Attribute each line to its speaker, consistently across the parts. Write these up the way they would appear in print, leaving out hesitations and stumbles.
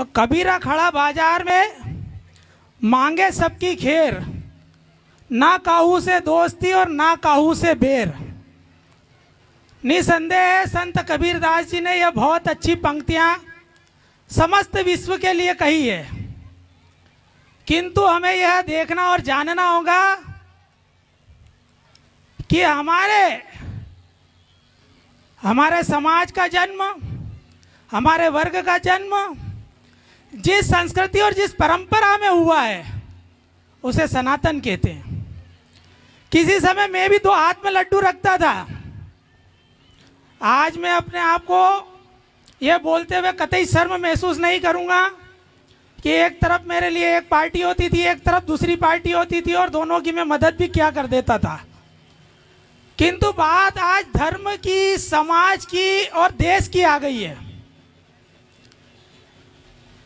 Speaker 1: कबीरा खड़ा बाजार में, मांगे सबकी खैर, ना काहू से दोस्ती और ना काहू से बेर। निसंदेह संत कबीरदास जी ने यह बहुत अच्छी पंक्तियां समस्त विश्व के लिए कही है, किंतु हमें यह देखना और जानना होगा कि हमारे समाज का जन्म, हमारे वर्ग का जन्म जिस संस्कृति और जिस परंपरा में हुआ है उसे सनातन कहते हैं। किसी समय मैं भी 2 हाथ में लड्डू रखता था। आज मैं अपने आप को यह बोलते हुए कतई शर्म महसूस नहीं करूंगा कि एक तरफ मेरे लिए एक पार्टी होती थी, एक तरफ दूसरी पार्टी होती थी और दोनों की मैं मदद भी क्या कर देता था। किंतु बात आज धर्म की, समाज की और देश की आ गई है।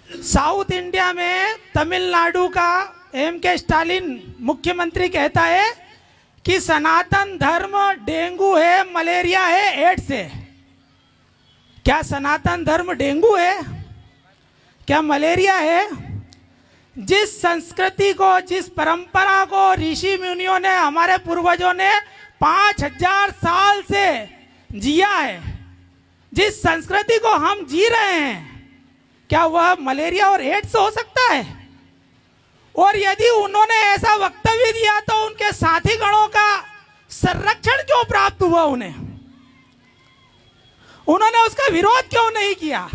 Speaker 1: साउथ इंडिया में तमिलनाडु का M.K. स्टालिन मुख्यमंत्री कहता है कि सनातन धर्म डेंगू है, मलेरिया है, एड्स है। क्या सनातन धर्म डेंगू है? क्या मलेरिया है? जिस संस्कृति को, जिस परंपरा को ऋषि मुनियों ने, हमारे पूर्वजों ने 5000 साल से जिया है, जिस संस्कृति को हम जी रहे हैं, क्या वह मलेरिया और एड्स हो सकता है? और यदि उन्होंने ऐसा वक्तव्य दिया तो उनके साथी गणों का संरक्षण क्यों प्राप्त हुआ उन्होंने उसका विरोध क्यों नहीं किया?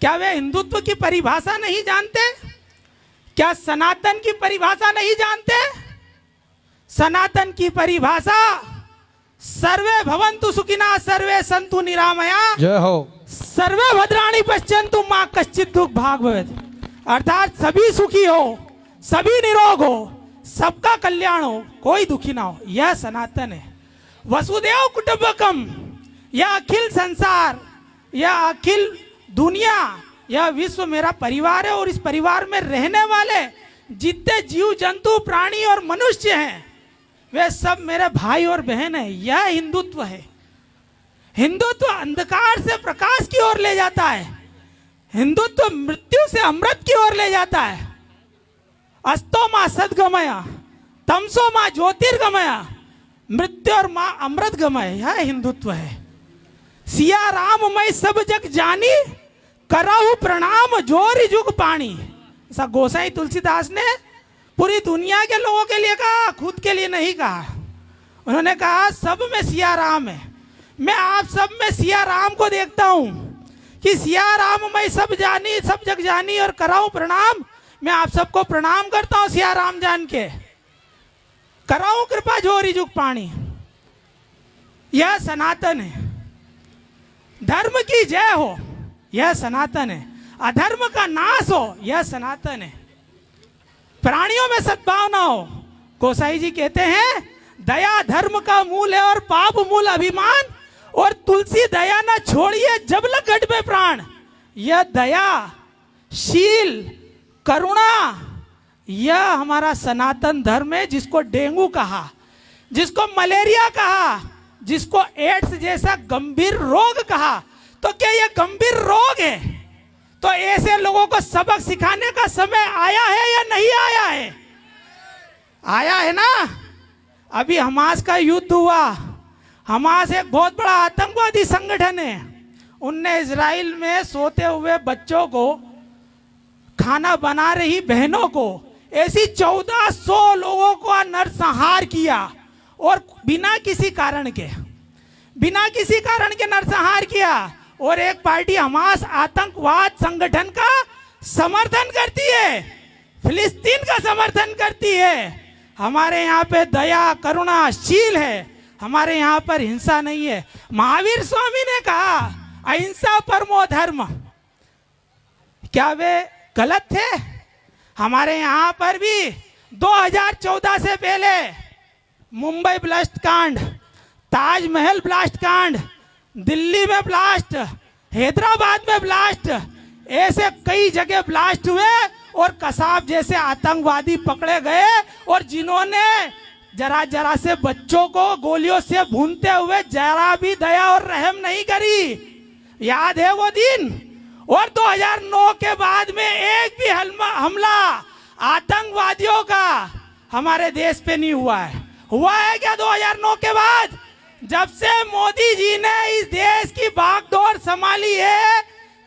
Speaker 1: क्या वे हिंदुत्व की परिभाषा नहीं जानते? क्या सनातन की परिभाषा नहीं जानते? सनातन की परिभाषा सर्वे भवन्तु सुखिनः, सर्वे सन्तु निरामया,
Speaker 2: जय हो,
Speaker 1: सर्वे भद्राणि पश्यन्तु मा कश्चित् दुःख भाग् भवेत्। अर्थात सभी सुखी हो, सभी निरोग हो, सबका कल्याण हो, कोई दुखी ना हो। यह सनातन है। वसुदेव कुटुंबकम, यह अखिल संसार, यह अखिल दुनिया, यह विश्व मेरा परिवार है और इस परिवार में रहने वाले जितने जीव जंतु, प्राणी और मनुष्य हैं वे सब मेरे भाई और बहन हैं। यह हिंदुत्व है। हिंदुत्व अंधकार से प्रकाश की ओर ले जाता है। हिंदुत्व मृत्यु से अमृत की ओर ले जाता है। अस्तो मां सद्गमय, तमसो मां ज्योतिर्गमय, मृत्यु और मां अमृत गमय। यह हिंदुत्व है। सिया राम मैं सब जग जानी, कराहु प्रणाम जोरी जुग पानी। ऐसा गोसाई तुलसीदास ने पूरी दुनिया के लोगों के लिए कहा, खुद के लिए नहीं कहा। उन्होंने कहा सब में सिया राम है। मैं आप सब में सिया राम को देखता हूं कि सिया राम मैं सब जानी, सब जग जानी और कराऊं प्रणाम। मैं आप सबको प्रणाम करता हूं सिया राम जान के। कराऊं कृपा जोरी जुग पानी। यह सनातन है। धर्म की जय हो, यह सनातन है। अधर्म का नाश हो, यह सनातन है। प्राणियों में सद्भावना हो। गोसाई जी कहते हैं दया धर्म का मूल है और पाप मूल अभिमान, और तुलसी दया न छोड़िए जब लग गढ़ में प्राण। यह दया, शील, करुणा, यह हमारा सनातन धर्म है, जिसको डेंगू कहा, जिसको मलेरिया कहा, जिसको एड्स जैसा गंभीर रोग कहा। तो क्या यह गंभीर रोग है? तो ऐसे लोगों को सबक सिखाने का समय आया है या नहीं आया है? आया है ना। अभी हमास का युद्ध हुआ। हमास एक बहुत बड़ा आतंकवादी संगठन है। उनने इजराइल में सोते हुए बच्चों को, खाना बना रही बहनों को, ऐसी 1400 लोगों को नरसंहार किया, और बिना किसी कारण के नरसंहार किया। और एक पार्टी हमास आतंकवाद संगठन का समर्थन करती है, फिलिस्तीन का समर्थन करती है। हमारे यहाँ पे दया, करुणा, शील है। हमारे यहाँ पर हिंसा नहीं है। महावीर स्वामी ने कहा अहिंसा परमो धर्म। क्या वे गलत थे? हमारे यहाँ पर भी 2014 से पहले मुंबई ब्लास्ट कांड, ताजमहल ब्लास्ट कांड, दिल्ली में ब्लास्ट, हैदराबाद में ब्लास्ट, ऐसे कई जगह ब्लास्ट हुए और कसाब जैसे आतंकवादी पकड़े गए, और जिन्होंने जरा जरा से बच्चों को गोलियों से भूनते हुए जरा भी दया और रहम नहीं करी। याद है वो दिन? और 2009 के बाद में एक भी हमला आतंकवादियों का हमारे देश पे नहीं हुआ है। हुआ है क्या 2009 के बाद? जब से मोदी जी ने इस देश की बागडोर संभाली है,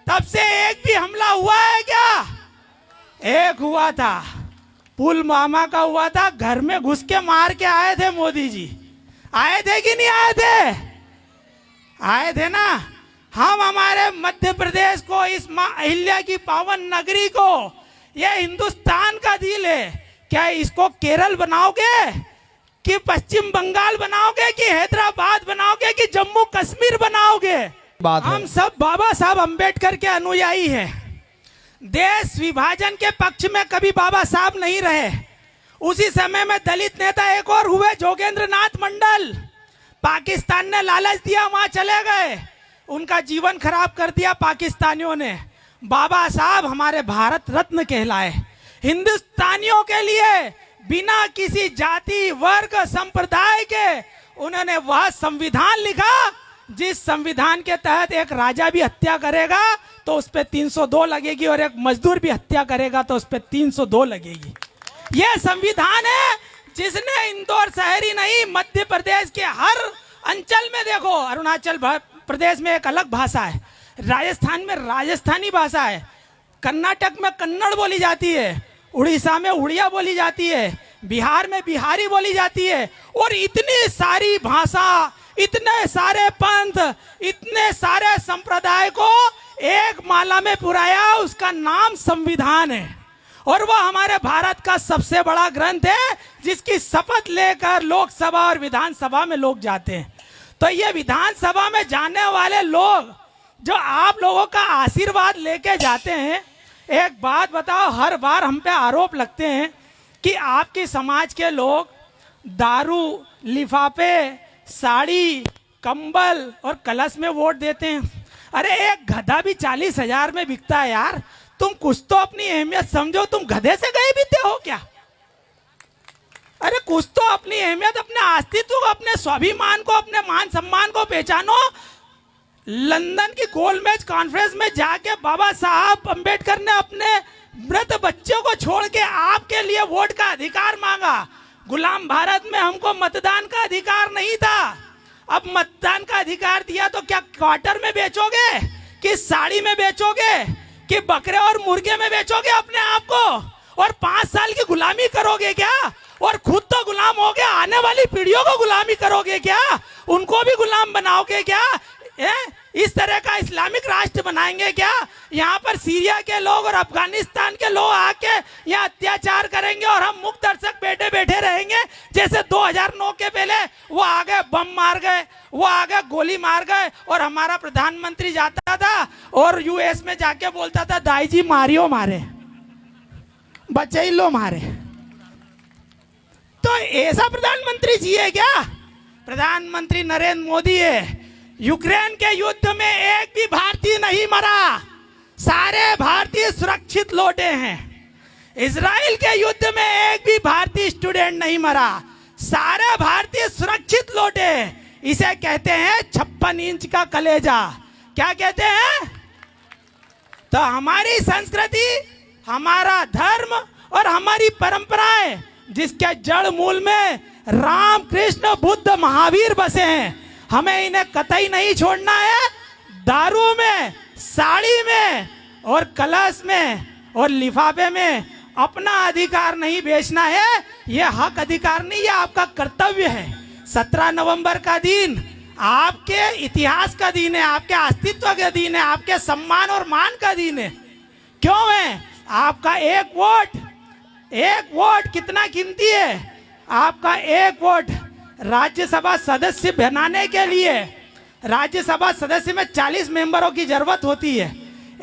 Speaker 1: तब से एक भी हमला हुआ है क्या? एक हुआ था, पुलवामा का हुआ था। घर में घुस के मार के आए थे मोदी जी। आए थे कि नहीं आए थे? आए थे ना। हम हमारे मध्य प्रदेश को, इस मां अहिल्या की पावन नगरी को, यह हिंदुस्तान का दिल है, क्या इसको केरल बनाओगे कि पश्चिम बंगाल बनाओगे कि हैदराबाद बनाओगे कि जम्मू कश्मीर बनाओगे? हम सब बाबा साहब अंबेडकर के अनुयायी हैं। देश विभाजन के पक्ष में कभी बाबा साहब नहीं रहे। उसी समय में दलित नेता एक और हुए, जोगेंद्र नाथ मंडल। पाकिस्तान ने लालच दिया, वहां चले गए, उनका जीवन खराब कर दिया पाकिस्तानियों ने। बाबा साहब हमारे भारत रत्न कहलाए। हिंदुस्तानियों के लिए बिना किसी जाति, वर्ग, संप्रदाय के उन्होंने वह संविधान लिखा जिस संविधान के तहत एक राजा भी हत्या करेगा तो उस पर 302 लगेगी और एक मजदूर भी हत्या करेगा तो उस पर 302 लगेगी। यह संविधान है जिसने इंदौर शहर ही नहीं, मध्य प्रदेश के हर अंचल में, देखो अरुणाचल प्रदेश में एक अलग भाषा है, राजस्थान में राजस्थानी भाषा है, कर्नाटक में कन्नड़ बोली जाती है, उड़ीसा में उड़िया बोली जाती है, बिहार में बिहारी बोली जाती है। और इतनी सारी भाषा, इतने सारे पंथ, इतने सारे संप्रदाय को एक माला में पुराया, उसका नाम संविधान है। और वह हमारे भारत का सबसे बड़ा ग्रंथ है जिसकी शपथ लेकर लोकसभा और विधानसभा में लोग जाते हैं। तो ये विधानसभा में जाने वाले लोग जो आप लोगों का आशीर्वाद लेके जाते हैं, एक बात बताओ, हर बार हम पे आरोप लगते हैं कि आपके समाज के लोग दारू, लिफाफे, साड़ी, कंबल और कलश में वोट देते हैं। अरे एक गधा भी 40,000 में बिकता है यार, तुम कुछ तो अपनी अहमियत समझो। तुम गधे से गए बीते हो क्या? अरे कुछ तो अपनी अहमियत, अपने अस्तित्व को, अपने स्वाभिमान को, अपने मान सम्मान को पहचानो। लंदन की गोलमेज कॉन्फ्रेंस में जाके बाबा साहब अंबेडकर ने अपने मृत बच्चों को छोड़ के आपके लिए वोट का अधिकार मांगा। गुलाम भारत में हमको मतदान का अधिकार नहीं था, अब मतदान का अधिकार दिया तो क्या क्वार्टर में बेचोगे कि साड़ी में बेचोगे कि बकरे और मुर्गे में बेचोगे अपने आप को? और 5 साल की गुलामी करोगे क्या? और खुद तो गुलाम हो गया, आने वाली पीढ़ियों को गुलामी करोगे क्या? उनको भी गुलाम बनाओगे क्या? इस तरह का इस्लामिक राष्ट्र बनाएंगे क्या? यहाँ पर सीरिया के लोग और अफगानिस्तान के लोग आके यहाँ अत्याचार करेंगे और हम मुक्त दर्शक बैठे बैठे रहेंगे? जैसे 2009 के पहले वो आगे बम मार गए, वो आगे गोली मार गए और हमारा प्रधानमंत्री जाता था और यूएस में जाके बोलता था, दाई जी मारियो मारे, बच्चे लो मारे। तो ऐसा प्रधानमंत्री जी है क्या? प्रधानमंत्री नरेंद्र मोदी है। यूक्रेन के युद्ध में एक भी भारतीय नहीं मरा, सारे भारतीय सुरक्षित लौटे हैं। इजराइल के युद्ध में एक भी भारतीय स्टूडेंट नहीं मरा, सारे भारतीय सुरक्षित लौटे। इसे कहते हैं 56 इंच का कलेजा। क्या कहते हैं? तो हमारी संस्कृति, हमारा धर्म और हमारी परंपराएं, जिसके जड़ मूल में राम, कृष्ण, बुद्ध, महावीर बसे हैं, हमें इन्हें कतई नहीं छोड़ना है। दारू में, साड़ी में और कलश में और लिफाफे में अपना अधिकार नहीं बेचना है। यह हक अधिकार नहीं, यह आपका कर्तव्य है। 17 नवंबर का दिन आपके इतिहास का दिन है, आपके अस्तित्व का दिन है, आपके सम्मान और मान का दिन है। क्यों है? आपका एक वोट कितना कीमती है? आपका एक वोट राज्यसभा सदस्य बनाने के लिए, राज्यसभा सदस्य में 40 मेंबरों की जरूरत होती है।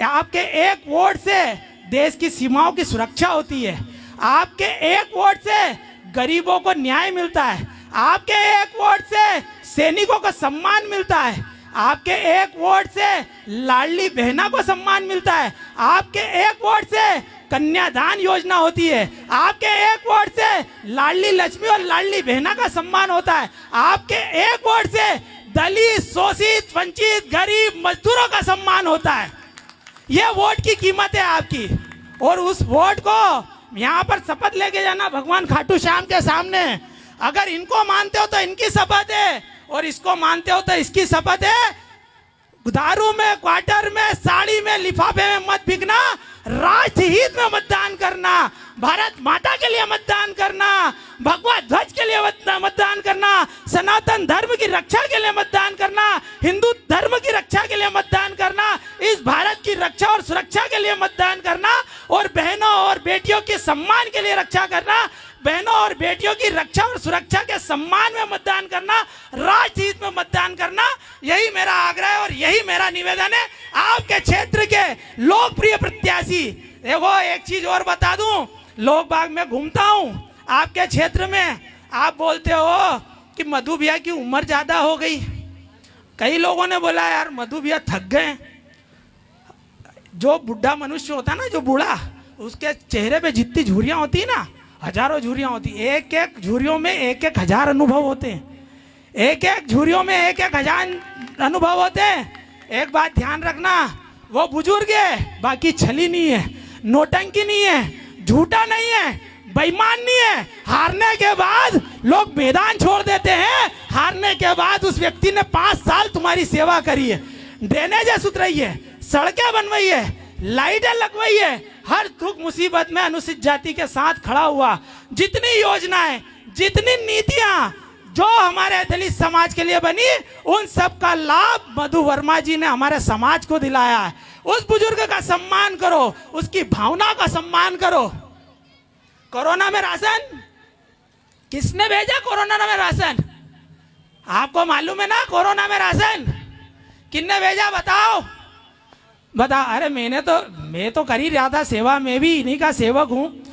Speaker 1: आपके एक वोट से देश की सीमाओं की सुरक्षा होती है। आपके एक वोट से गरीबों को न्याय मिलता है। आपके एक वोट से सैनिकों को सम्मान मिलता है। आपके एक वोट से लाडली बहना को सम्मान मिलता है। आपके एक वोट से कन्यादान योजना होती है। आपके एक वोट से लाडली लक्ष्मी और लाडली बहना का सम्मान होता है। आपके एक वोट से दलित, शोषित, वंचित, गरीब, मजदूरों का सम्मान होता है। ये वोट की कीमत है आपकी। और उस वोट को यहाँ पर शपथ लेके जाना भगवान खाटू श्याम के सामने। अगर इनको मानते हो तो इनकी शपथ है, और इसको मानते हो तो इसकी शपथ है। दारू में, क्वार्टर में, साड़ी में, लिफाफे में मत बिकना, राष्ट्रहित में मतदान करना, भारत माता के लिए मतदान करना, भगवा ध्वज के लिए मतदान करना, सनातन धर्म की रक्षा के लिए मतदान करना, हिंदू धर्म की रक्षा के लिए मतदान करना, इस भारत की रक्षा और सुरक्षा के लिए मतदान करना, और बहनों और बेटियों के सम्मान के लिए रक्षा करना, बहनों और बेटियों की रक्षा और सुरक्षा के सम्मान में मतदान करना, राष्ट्रहित में मतदान करना। यही मेरा आग्रह है और यही मेरा निवेदन है आपके क्षेत्र के लोकप्रिय प्रत्याशी। देखो एक चीज और बता दूं, लोग बाग में घूमता हूं आपके क्षेत्र में, आप बोलते हो कि मधु भैया की उम्र ज्यादा हो गई। कई लोगों ने बोला यार मधु भैया थक गए। जो बुढ़ा मनुष्य होता ना, जो बूढ़ा, उसके चेहरे पे जितनी झुर्रियां होती है ना, हजारों झुर्रियां होती, एक एक झुर्रियों में एक एक हजार अनुभव होते हैं, एक एक झुर्रियों में एक एक हजार अनुभव होते हैं। एक बात ध्यान रखना, वो बुजुर्ग है, बाकी छली नहीं है, नोटंकी नहीं है, झूठा नहीं है, बेईमान नहीं है। हारने के बाद लोग मैदान छोड़ देते हैं, हारने के बाद उस व्यक्ति ने 5 साल तुम्हारी सेवा करी है, ड्रेनेजें सुधराई है, सड़कें बनवाई है, लाइटें लगवाई है, हर दुख मुसीबत में अनुसूचित जाति के साथ खड़ा हुआ। जितनी योजनाएं, जितनी नीतियां जो हमारे दलित समाज के लिए बनी, उन सब का लाभ मधु वर्मा जी ने हमारे समाज को दिलाया है। उस बुजुर्ग का सम्मान करो, उसकी भावना का सम्मान करो। कोरोना में राशन किसने भेजा? कोरोना में राशन आपको मालूम है ना? कोरोना में राशन किसने भेजा? बताओ बता। अरे मैं तो कर ही रहा था सेवा, मैं भी इन्हीं का सेवक हूँ।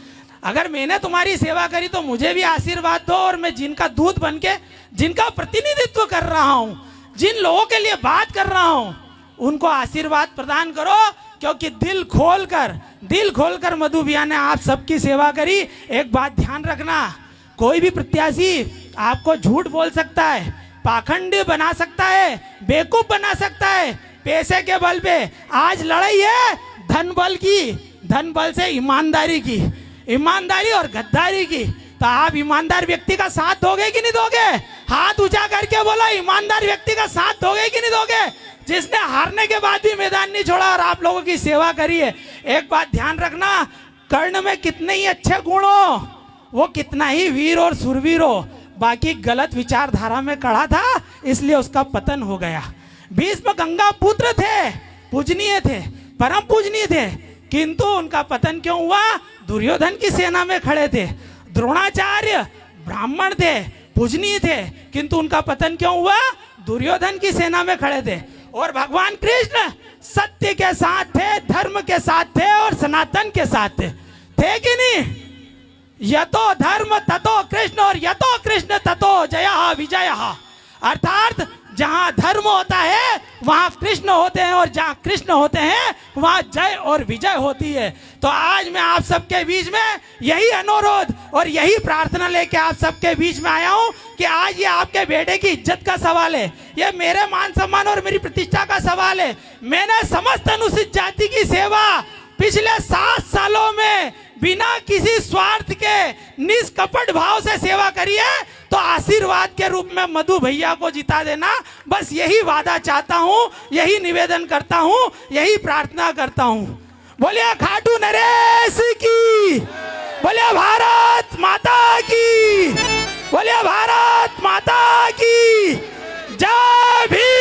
Speaker 1: अगर मैंने तुम्हारी सेवा करी तो मुझे भी आशीर्वाद दो, और मैं जिनका दूत बन के जिनका प्रतिनिधित्व कर रहा हूँ, जिन लोगों के लिए बात कर रहा हूँ, उनको आशीर्वाद प्रदान करो। क्योंकि दिल खोलकर मधु भैया ने आप सबकी सेवा करी। एक बात ध्यान रखना, कोई भी प्रत्याशी आपको झूठ बोल सकता है, पाखंड बना सकता है, बेवकूफ बना सकता है, पैसे के बल पे। आज लड़ाई है धन बल की, धन बल से ईमानदारी की, ईमानदारी और गद्दारी की। तो आप ईमानदार व्यक्ति का साथ दोगे कि नहीं दोगे? हाथ ऊंचा करके बोलो, ईमानदार व्यक्ति का साथ दोगे कि नहीं दोगे? जिसने हारने के बाद भी मैदान नहीं छोड़ा और आप लोगों की सेवा करी है। एक बात ध्यान रखना, कर्ण में कितने ही अच्छे गुण हो, वो कितना ही वीर और सुरवीर हो, बाकी गलत विचारधारा में खड़ा था, इसलिए उसका पतन हो गया। भीष्म गंगा पुत्र थे, पूजनीय थे, परम पूजनीय थे, किंतु उनका पतन क्यों हुआ? दुर्योधन की सेना में खड़े थे। द्रोणाचार्य ब्राह्मण थे, पूजनीय थे, किंतु उनका पतन क्यों हुआ? दुर्योधन की सेना में खड़े थे। और भगवान कृष्ण सत्य के साथ थे, धर्म के साथ थे और सनातन के साथ थे कि नहीं? यतो धर्म ततो कृष्ण और यतो कृष्ण ततो जयः विजयः। अर्थात जहां धर्म होता है वहां कृष्ण होते हैं, और जहां कृष्ण होते हैं वहां जय और विजय होती है। तो आज मैं आप सबके बीच में यही अनुरोध और यही प्रार्थना लेके आप सबके बीच में आया हूं कि आज ये आपके बेटे की इज्जत का सवाल है, ये मेरे मान सम्मान और मेरी प्रतिष्ठा का सवाल है। मैंने समस्त अनुसूचित जाति की सेवा पिछले 7 सालों में बिना किसी स्वार्थ के निष्कपट भाव से सेवा करी है। तो आशीर्वाद के रूप में मधु भैया को जिता देना, बस यही वादा चाहता हूँ, यही निवेदन करता हूँ, यही प्रार्थना करता हूँ। बोलिए खाटू नरेश की, बोलिए भारत माता की, बोलिए भारत माता की जय भीम।